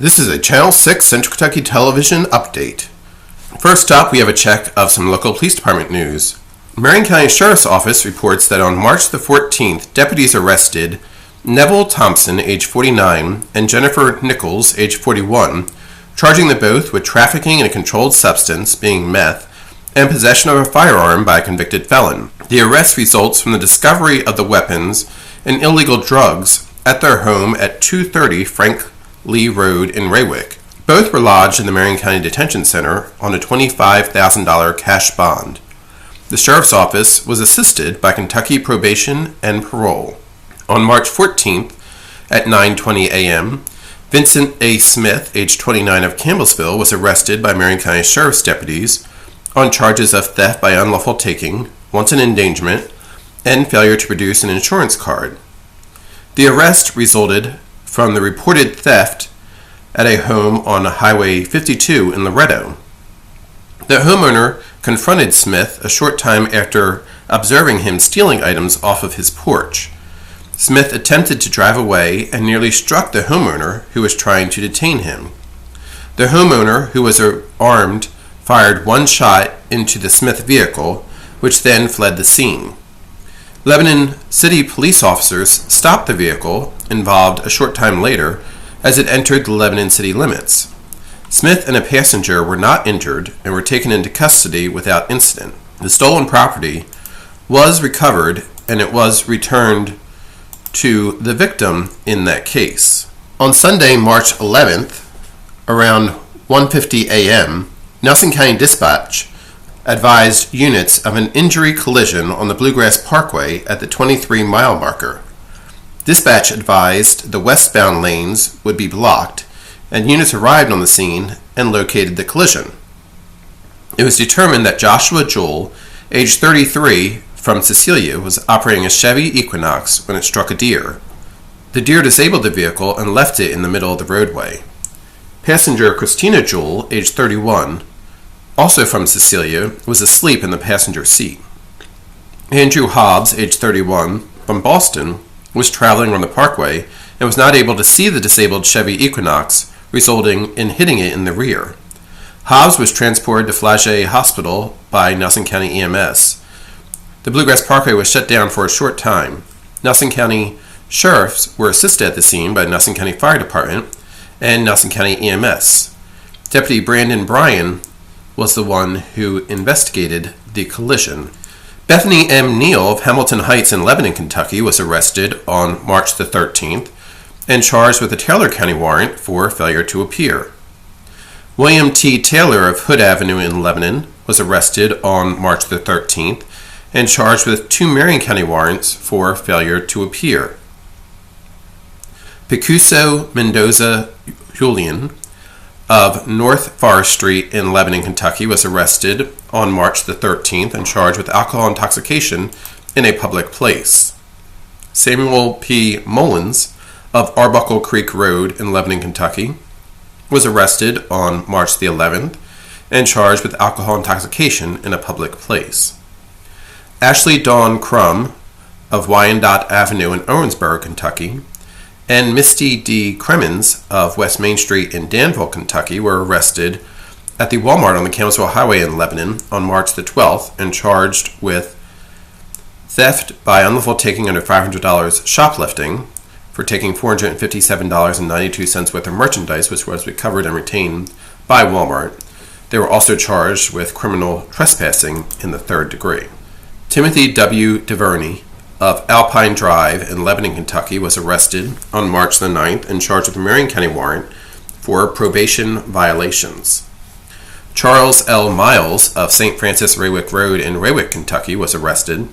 This is a Channel 6 Central Kentucky Television update. First up, we have a check of some local police department news. Marion County Sheriff's Office reports that on March the 14th, deputies arrested Neville Thompson, age 49, and Jennifer Nichols, age 41, charging them both with trafficking in a controlled substance, being meth, and possession of a firearm by a convicted felon. The arrest results from the discovery of the weapons and illegal drugs at their home at 230 Frank Lee Road in Raywick. Both were lodged in the Marion County Detention Center on a $25,000 cash bond. The Sheriff's Office was assisted by Kentucky Probation and Parole. On March 14th at 9:20 a.m., Vincent A. Smith, age 29 of Campbellsville, was arrested by Marion County Sheriff's deputies on charges of theft by unlawful taking, wanton endangerment, and failure to produce an insurance card. The arrest resulted from the reported theft at a home on Highway 52 in Loretto. The homeowner confronted Smith a short time after observing him stealing items off of his porch. Smith attempted to drive away and nearly struck the homeowner who was trying to detain him. The homeowner, who was armed, fired one shot into the Smith vehicle, which then fled the scene. Lebanon City police officers stopped the vehicle involved a short time later as it entered the Lebanon City limits. Smith and a passenger were not injured and were taken into custody without incident. The stolen property was recovered and it was returned to the victim in that case. On Sunday, March 11th, around 1:50 a.m., Nelson County Dispatch advised units of an injury collision on the Bluegrass Parkway at the 23-mile marker. Dispatch advised the westbound lanes would be blocked, and units arrived on the scene and located the collision. It was determined that Joshua Jewell, age 33, from Cecilia, was operating a Chevy Equinox when it struck a deer. The deer disabled the vehicle and left it in the middle of the roadway. Passenger Christina Jewell, age 31, also from Cecilia, was asleep in the passenger seat. Andrew Hobbs, age 31, from Boston, was traveling on the parkway and was not able to see the disabled Chevy Equinox, resulting in hitting it in the rear. Hobbs was transported to Flagey Hospital by Nelson County EMS. The Bluegrass Parkway was shut down for a short time. Nelson County sheriffs were assisted at the scene by Nelson County Fire Department and Nelson County EMS. Deputy Brandon Bryan was the one who investigated the collision. Bethany M. Neal of Hamilton Heights in Lebanon, Kentucky, was arrested on March the 13th and charged with a Taylor County warrant for failure to appear. William T. Taylor of Hood Avenue in Lebanon was arrested on March the 13th and charged with 2 Marion County warrants for failure to appear. Picuso Mendoza Julian of North Forest Street in Lebanon, Kentucky, was arrested on March the 13th and charged with alcohol intoxication in a public place. Samuel P. Mullins of Arbuckle Creek Road in Lebanon, Kentucky, was arrested on March the 11th and charged with alcohol intoxication in a public place. Ashley Dawn Crum of Wyandotte Avenue in Owensboro, Kentucky, and Misty D. Cremens of West Main Street in Danville, Kentucky, were arrested at the Walmart on the Campbellsville Highway in Lebanon on March the 12th and charged with theft by unlawful taking under $500, shoplifting for taking $457.92 worth of merchandise, which was recovered and retained by Walmart. They were also charged with criminal trespassing in the 3rd degree. Timothy W. DeVerney of Alpine Drive in Lebanon, Kentucky, was arrested on March the 9th and charged with a Marion County warrant for probation violations. Charles L. Miles of St. Francis Raywick Road in Raywick, Kentucky, was arrested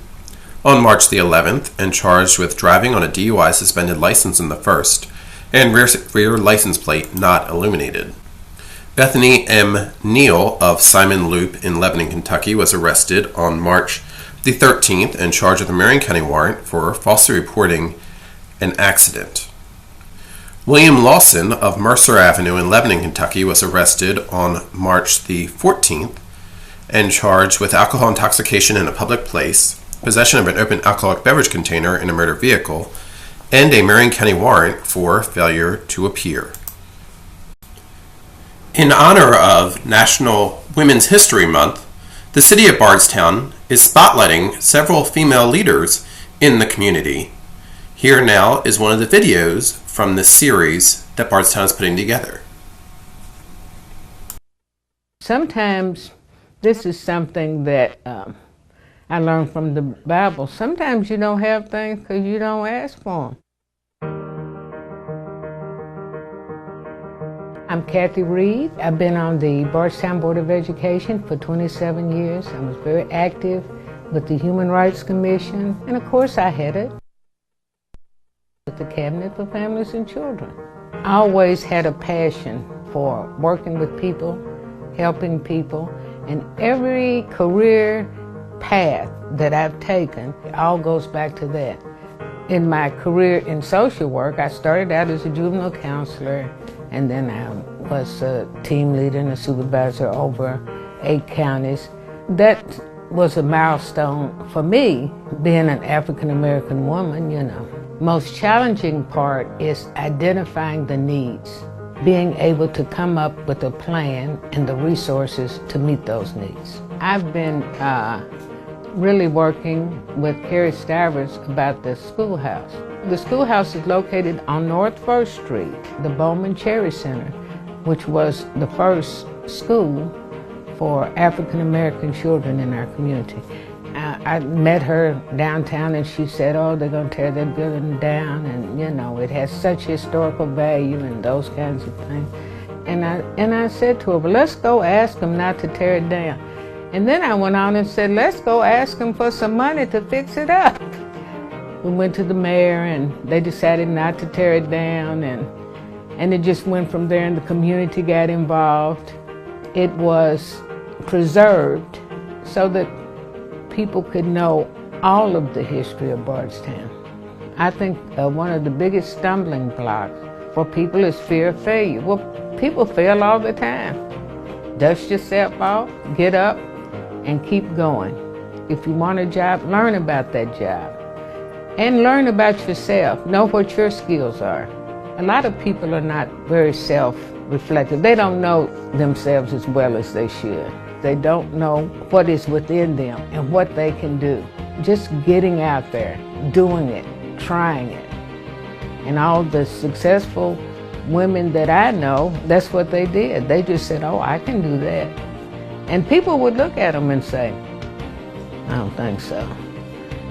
on March the 11th and charged with driving on a DUI suspended license in the first and rear license plate not illuminated. Bethany M. Neal of Simon Loop in Lebanon, Kentucky, was arrested on March the 13th and charged with a Marion County warrant for falsely reporting an accident. William Lawson of Mercer Avenue in Lebanon, Kentucky, was arrested on March the 14th and charged with alcohol intoxication in a public place, possession of an open alcoholic beverage container in a motor vehicle, and a Marion County warrant for failure to appear. In honor of National Women's History Month, the City of Bardstown is spotlighting several female leaders in the community. Here now is one of the videos from this series that Bardstown is putting together. Sometimes this is something that I learned from the Bible. Sometimes you don't have things because you don't ask for them. I'm Kathy Reed. I've been on the Bardstown Board of Education for 27 years. I was very active with the Human Rights Commission, and of course I headed with the Cabinet for Families and Children. I always had a passion for working with people, helping people, and every career path that I've taken, it all goes back to that. In my career in social work, I started out as a juvenile counselor, and then I was a team leader and a supervisor over 8 counties. That was a milestone for me, being an African-American woman, you know. Most challenging part is identifying the needs, being able to come up with a plan and the resources to meet those needs. I've been really working with Carrie Stivers about the schoolhouse. The schoolhouse is located on North 1st Street, the Bowman Cherry Center, which was the first school for African American children in our community. I met her downtown and she said, oh, they're going to tear that building down, and you know, it has such historical value and those kinds of things. And I said to her, well, let's go ask them not to tear it down. And then I went on and said, let's go ask them for some money to fix it up. We went to the mayor and they decided not to tear it down, and it just went from there, and the community got involved. It was preserved so that people could know all of the history of Bardstown. I think one of the biggest stumbling blocks for people is fear of failure. Well, people fail all the time. Dust yourself off, get up, and keep going. If you want a job, learn about that job. And learn about yourself. Know what your skills are. A lot of people are not very self-reflective. They don't know themselves as well as they should. They don't know what is within them and what they can do. Just getting out there, doing it, trying it. And all the successful women that I know, that's what they did. They just said, oh, I can do that. And people would look at them and say, I don't think so.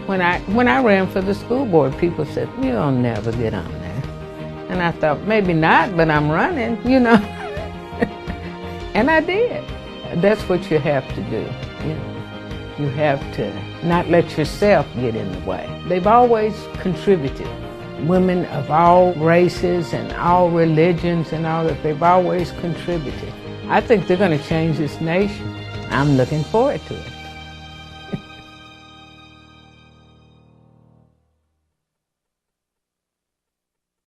When I ran for the school board, people said, you'll never get on there. And I thought, maybe not, but I'm running, you know. And I did. That's what you have to do. You know. You have to not let yourself get in the way. They've always contributed. Women of all races and all religions and all that, they've always contributed. I think they're going to change this nation. I'm looking forward to it.